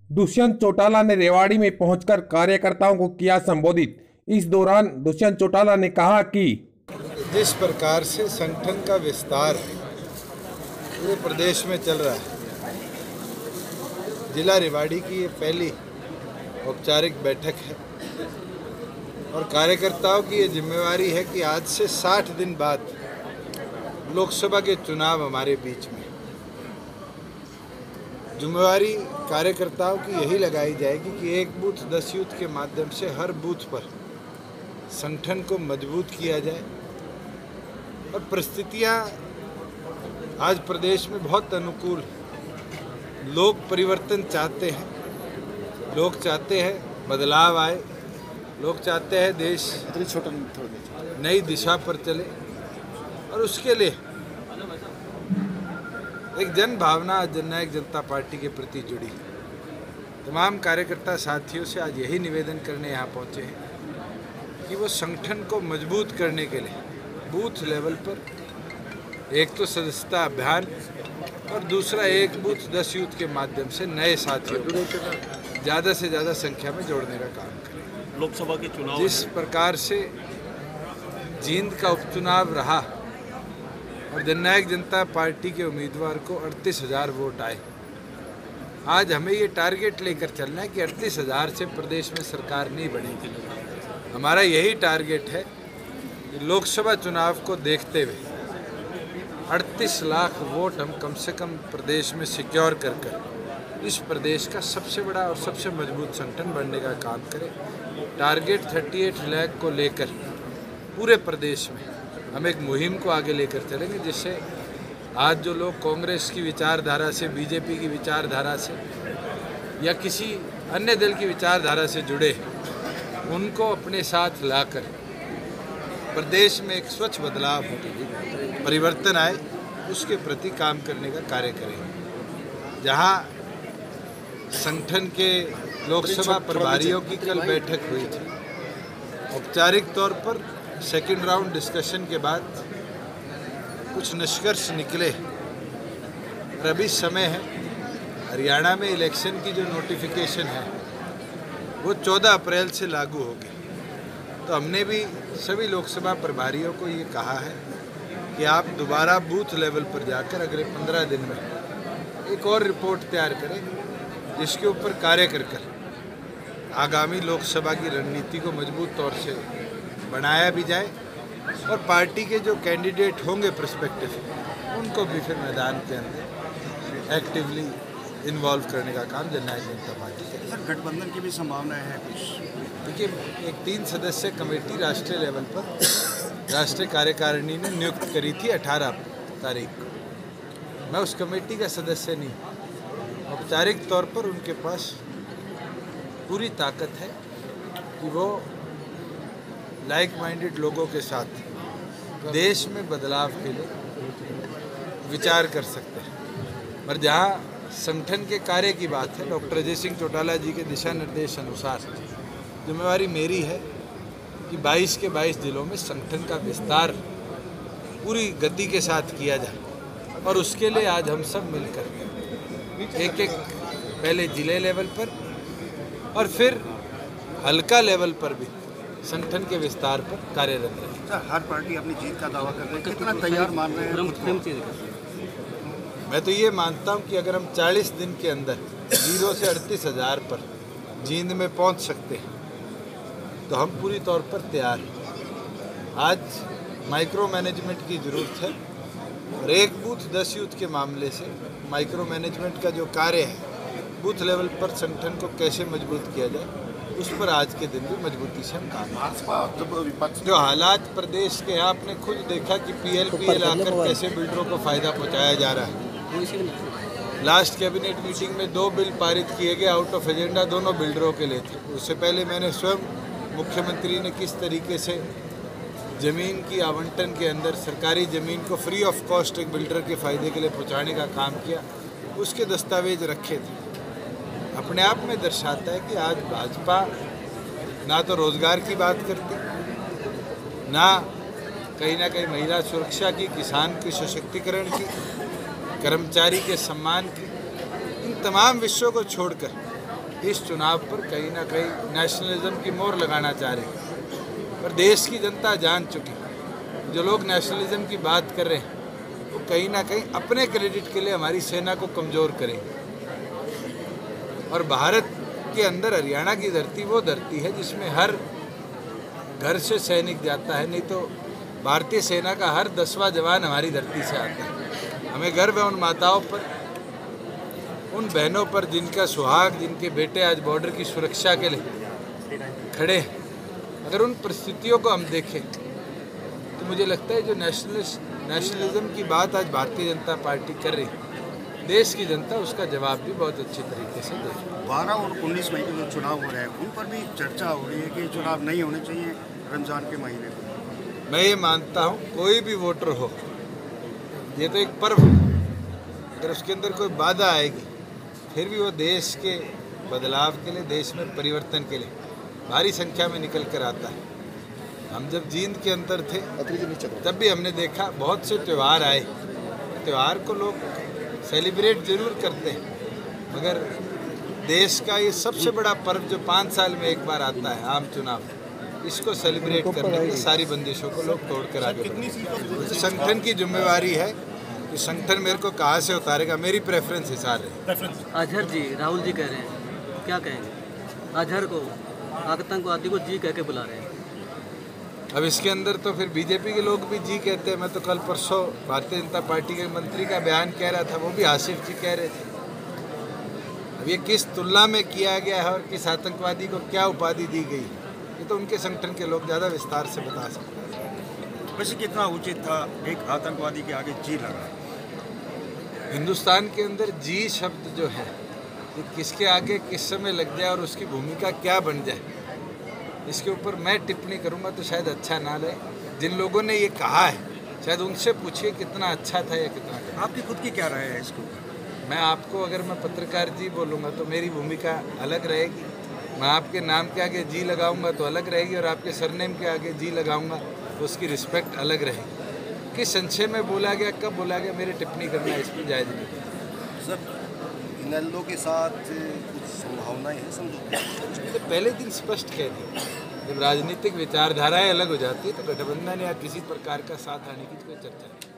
दुष्यंत चौटाला ने रेवाड़ी में पहुंचकर कार्यकर्ताओं को किया संबोधित। इस दौरान दुष्यंत चौटाला ने कहा कि जिस प्रकार से संगठन का विस्तार पूरे प्रदेश में चल रहा है, जिला रेवाड़ी की ये पहली औपचारिक बैठक है और कार्यकर्ताओं की ये जिम्मेवारी है कि आज से 60 दिन बाद लोकसभा के चुनाव हमारे बीच में। जिम्मेवारी कार्यकर्ताओं की यही लगाई जाएगी कि एक बूथ 10 यूथ के माध्यम से हर बूथ पर संगठन को मजबूत किया जाए। और परिस्थितियां आज प्रदेश में बहुत अनुकूल हैं। लोग परिवर्तन चाहते हैं, लोग चाहते हैं बदलाव आए, लोग चाहते हैं देश नई दिशा पर चले और उसके लिए एक जन भावना जननायक जनता पार्टी के प्रति जुड़ी। तमाम कार्यकर्ता साथियों से आज यही निवेदन करने यहाँ पहुँचे हैं कि वो संगठन को मजबूत करने के लिए बूथ लेवल पर एक तो सदस्यता अभियान और दूसरा एक बूथ 10 यूथ के माध्यम से नए साथियों को ज़्यादा से ज़्यादा संख्या में जोड़ने का काम करें। लोकसभा के चुनाव जिस प्रकार से जींद का उपचुनाव रहा और जननायक जनता पार्टी के उम्मीदवार को 38,000 वोट आए, आज हमें ये टारगेट लेकर चलना है कि 38,000 से प्रदेश में सरकार नहीं बनेगी। हमारा यही टारगेट है कि लोकसभा चुनाव को देखते हुए 38 लाख वोट हम कम से कम प्रदेश में सिक्योर कर इस प्रदेश का सबसे बड़ा और सबसे मजबूत संगठन बनने का काम करें। टारगेट 38 लाख को लेकर पूरे प्रदेश में हम एक मुहिम को आगे लेकर चलेंगे, जिससे आज जो लोग कांग्रेस की विचारधारा से, बीजेपी की विचारधारा से या किसी अन्य दल की विचारधारा से जुड़े, उनको अपने साथ लाकर प्रदेश में एक स्वच्छ बदलाव हो, परिवर्तन आए, उसके प्रति काम करने का कार्य करेंगे। जहां संगठन के लोकसभा प्रभारियों की कल बैठक हुई थी, औपचारिक तौर पर सेकेंड राउंड डिस्कशन के बाद कुछ निष्कर्ष निकले और अभी समय है। हरियाणा में इलेक्शन की जो नोटिफिकेशन है वो 14 अप्रैल से लागू होगी। तो हमने भी सभी लोकसभा प्रभारियों को ये कहा है कि आप दोबारा बूथ लेवल पर जाकर अगले 15 दिन में एक और रिपोर्ट तैयार करें, जिसके ऊपर कार्य कर आगामी लोकसभा की रणनीति को मजबूत तौर से बनाया भी जाए और पार्टी के जो कैंडिडेट होंगे प्रोस्पेक्टिव, उनको भी फिर मैदान के अंदर एक्टिवली इन्वॉल्व करने का काम जननायक जनता पार्टी करेगी। सर, गठबंधन की भी संभावना है कुछ? देखिए, एक 3 सदस्यीय कमेटी राष्ट्रीय लेवल पर राष्ट्रीय कार्यकारिणी ने नियुक्त करी थी 18 तारीख को। मैं उस कमेटी का सदस्य नहीं। औपचारिक तौर पर उनके पास पूरी ताकत है कि वो लाइक माइंडेड लोगों के साथ देश में बदलाव के लिए विचार कर सकते हैं। पर जहां संगठन के कार्य की बात है, डॉक्टर अजय सिंह चौटाला जी के दिशा निर्देश अनुसार जिम्मेवारी मेरी है कि 22 के 22 जिलों में संगठन का विस्तार पूरी गति के साथ किया जाए। और उसके लिए आज हम सब मिलकर एक पहले जिले लेवल पर और फिर हल्का लेवल पर भी संगठन के विस्तार पर कार्यरत रहे। हर पार्टी अपनी जीत का दावा कर रही है, कितना तैयार मान रहे हैं? मैं तो ये मानता हूँ कि अगर हम 40 दिन के अंदर 0 से 38,000 पर जींद में पहुँच सकते हैं तो हम पूरी तौर पर तैयार हैं। आज माइक्रो मैनेजमेंट की ज़रूरत है और एक बूथ 10 यूथ के मामले से माइक्रो मैनेजमेंट का जो कार्य है, बूथ लेवल पर संगठन को कैसे मजबूत किया जाए, उस पर आज के दिन भी मजबूती से हम काम। जो हालात प्रदेश के, आपने खुद देखा कि PLPL आकर कैसे बिल्डरों को फायदा पहुंचाया जा रहा है। लास्ट कैबिनेट मीटिंग में 2 बिल पारित किए गए, आउट ऑफ एजेंडा, दोनों बिल्डरों के लिए थे। उससे पहले मैंने स्वयं, मुख्यमंत्री ने किस तरीके से ज़मीन की आवंटन के अंदर सरकारी ज़मीन को फ्री ऑफ कॉस्ट एक बिल्डर के फ़ायदे के लिए पहुँचाने का काम किया, उसके दस्तावेज रखे थे। अपने आप में दर्शाता है कि आज भाजपा ना तो रोजगार की बात करती, ना कहीं महिला सुरक्षा की, किसान के सशक्तिकरण की, कर्मचारी के सम्मान की, इन तमाम विषयों को छोड़कर इस चुनाव पर कहीं ना कहीं नेशनलिज्म की मोहर लगाना चाह रहे हैं। पर देश की जनता जान चुकी, जो लोग नेशनलिज्म की बात कर रहे हैं वो कहीं ना कहीं अपने क्रेडिट के लिए हमारी सेना को कमज़ोर करेंगे। और भारत के अंदर हरियाणा की धरती वो धरती है जिसमें हर घर से सैनिक जाता है, नहीं तो भारतीय सेना का हर 10वां जवान हमारी धरती से आता है। हमें गर्व है उन माताओं पर, उन बहनों पर जिनका सुहाग, जिनके बेटे आज बॉर्डर की सुरक्षा के लिए खड़े हैं। अगर उन परिस्थितियों को हम देखें तो मुझे लगता है जो नेशनलिज्म की बात आज भारतीय जनता पार्टी कर रही है, देश की जनता उसका जवाब भी बहुत अच्छे तरीके से दे। 12 और 19 मई के जो चुनाव हो रहे हैं उन पर भी चर्चा हो रही है कि चुनाव नहीं होने चाहिए रमज़ान के महीने को। मैं ये मानता हूँ कोई भी वोटर हो, ये तो एक पर्व है, अगर उसके अंदर कोई बाधा आएगी फिर भी वो देश के बदलाव के लिए, देश में परिवर्तन के लिए भारी संख्या में निकल कर आता है। हम जब जींद के अंदर थे तब भी हमने देखा बहुत से त्यौहार आए, त्यौहार को लोग सेलिब्रेट जरूर करते हैं, मगर देश का ये सबसे बड़ा पर्व जो 5 साल में एक बार आता है, आम चुनाव, इसको सेलिब्रेट करने की सारी बंदिशों को लोग तोड़ कर आगे बढ़े। तो संगठन की जिम्मेवारी है कि संगठन मेरे को कहाँ से उतारेगा, मेरी प्रेफरेंस हिसाब है। अजहर जी, राहुल जी कह रहे हैं, क्या कहेंगे? अजहर को, आतंकवादी को जी कह के बुला रहे हैं। अब इसके अंदर तो फिर बीजेपी के लोग भी जी कहते हैं। मैं तो कल परसों भारतीय जनता पार्टी के मंत्री का बयान कह रहा था, वो भी आसिफ जी कह रहे थे। अब ये किस तुलना में किया गया है और किस आतंकवादी को क्या उपाधि दी गई, ये तो उनके संगठन के लोग ज़्यादा विस्तार से बता सकते हैं। वैसे कितना उचित था एक आतंकवादी के आगे जी लगा? हिंदुस्तान के अंदर जी शब्द जो है ये किसके आगे किस समय लग जाए और उसकी भूमिका क्या बन जाए, इसके ऊपर मैं टिप्पणी करूंगा तो शायद अच्छा ना लगे। जिन लोगों ने ये कहा है शायद उनसे पूछिए कितना अच्छा था या कितना था। आपकी खुद की क्या राय है इसको? मैं आपको, अगर मैं पत्रकार जी बोलूँगा तो मेरी भूमिका अलग रहेगी। मैं आपके नाम के आगे जी लगाऊंगा तो अलग रहेगी, और आपके सरनेम के आगे जी लगाऊंगा तो उसकी रिस्पेक्ट अलग रहेगी। किस संशय में बोला गया, कब बोला गया, मेरी टिप्पणी करना इस पर जायज़ नहीं। सर, इनेलो के साथ कुछ संभावनाएं हैं समझौते? तो पहले दिन स्पष्ट कह दिया, जब राजनीतिक विचारधाराएं अलग हो जाती है तो गठबंधन या किसी प्रकार का साथ आने की कोई चर्चा नहीं।